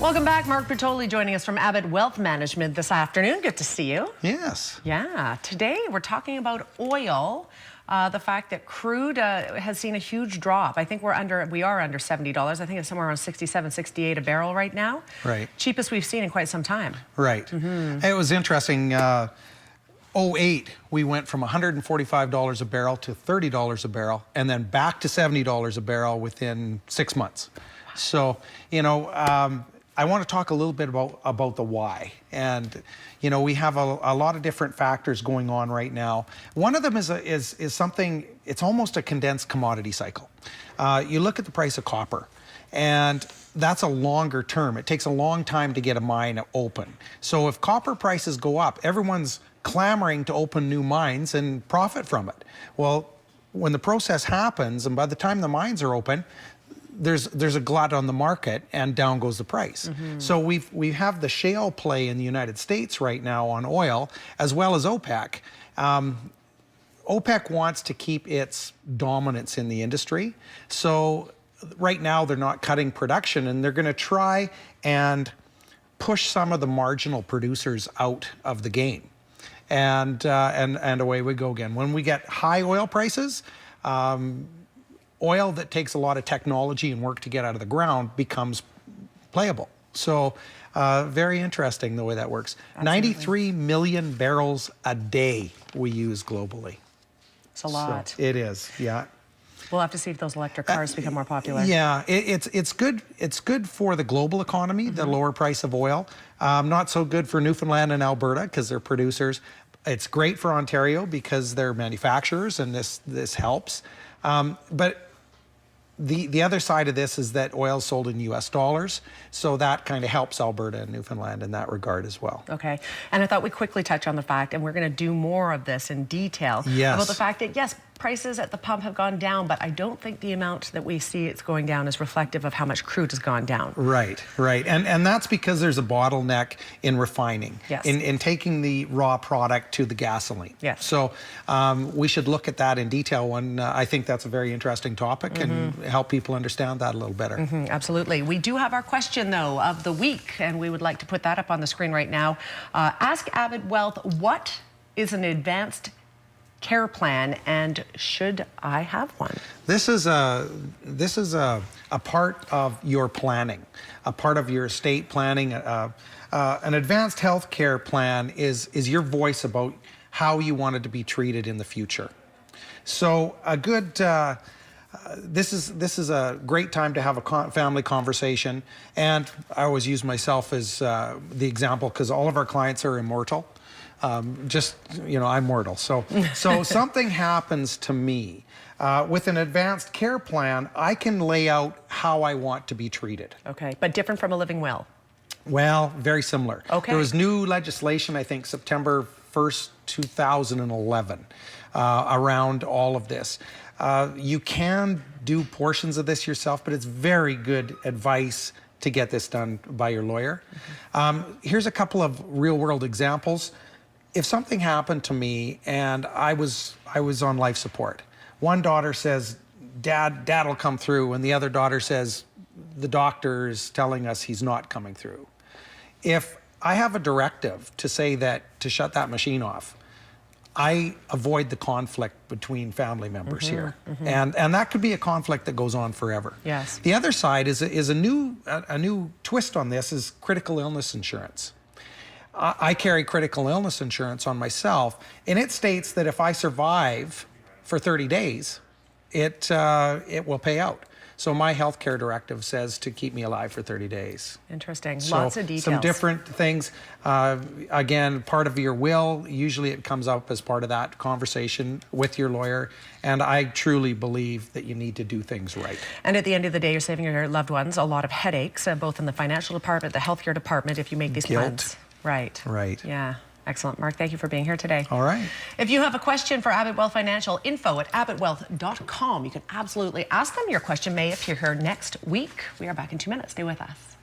Welcome back. Mark Bertoli joining us from Abbott Wealth Management this afternoon. Good to see you. Yes. Yeah. Today we're talking about oil. The fact that crude has seen a huge drop. I think we are under $70. I think it's somewhere around 67, 68 a barrel right now. Right. Cheapest we've seen in quite some time. Right. It was interesting. 08, we went from $145 a barrel to $30 a barrel, and then back to $70 a barrel within 6 months. So, you know, I want to talk a little bit about the why. And, you know, we have a lot of different factors going on right now. One of them is something, it's almost a condensed commodity cycle. You look at the price of copper, and that's a longer term. It takes a long time to get a mine open. So if copper prices go up, everyone's clamoring to open new mines and profit from it. Well, when the process happens, and by the time the mines are open, there's a glut on the market, and down goes the price. So we have the shale play in the United States right now on oil, as well as OPEC. OPEC wants to keep its dominance in the industry. So right now they're not cutting production, and they're going to try and push some of the marginal producers out of the game. And away we go again. When we get high oil prices, oil that takes a lot of technology and work to get out of the ground becomes playable. So very interesting the way that works. Absolutely. 93 million barrels a day we use globally. It's a lot. So it is, yeah. We'll have to see if those electric cars become more popular. Yeah, it's good. It's good for the global economy, the lower price of oil. Not so good for Newfoundland and Alberta because they're producers. It's great for Ontario because they're manufacturers, and this helps. But the other side of this is that oil is sold in US dollars, so that kind of helps Alberta and Newfoundland in that regard as well. Okay, and I thought we'd quickly touch on the fact, and we're going to do more of this in detail, about the fact that, yes, prices at the pump have gone down, but I don't think the amount that we see it's going down is reflective of how much crude has gone down. Right, right. And that's because there's a bottleneck in refining, yes, in taking the raw product to the gasoline. Yes. So we should look at that in detail, and I think that's a very interesting topic and help people understand that a little better. Absolutely. We do have our question, though, of the week, and we would like to put that up on the screen right now. Ask Abbott Wealth, what is an advanced care plan, and should I have one? This is a part of your planning, a part of your estate planning. An advanced health care plan is your voice about how you want it to be treated in the future. So a good this is a great time to have a family conversation, and I always use myself as the example because all of our clients are immortal. Just, you know, I'm mortal. So something happens to me. With an advanced care plan, I can lay out how I want to be treated. Okay, but different from a living will? Well, very similar. Okay. There was new legislation, I think, September 1st, 2011, around all of this. You can do portions of this yourself, but it's very good advice to get this done by your lawyer. Here's a couple of real-world examples. If something happened to me and I was on life support, one daughter says, Dad'll come through, and the other daughter says, the doctor is telling us he's not coming through. If I have a directive to say that, to shut that machine off, I avoid the conflict between family members here. And that could be a conflict that goes on forever. Yes. The other side is a new twist on this is critical illness insurance. I carry critical illness insurance on myself, and it states that if I survive for 30 days, it will pay out. So my healthcare directive says to keep me alive for 30 days. Interesting. So lots of details. Some different things. Again, part of your will, usually it comes up as part of that conversation with your lawyer. And I truly believe that you need to do things right. And at the end of the day, you're saving your loved ones a lot of headaches, both in the financial department, the healthcare department, if you make these plans. Right. Right. Yeah. Excellent. Mark, thank you for being here today. All right. If you have a question for Abbott Wealth Financial, info@abbottwealth.com. You can absolutely ask them. Your question may appear here next week. We are back in 2 minutes. Stay with us.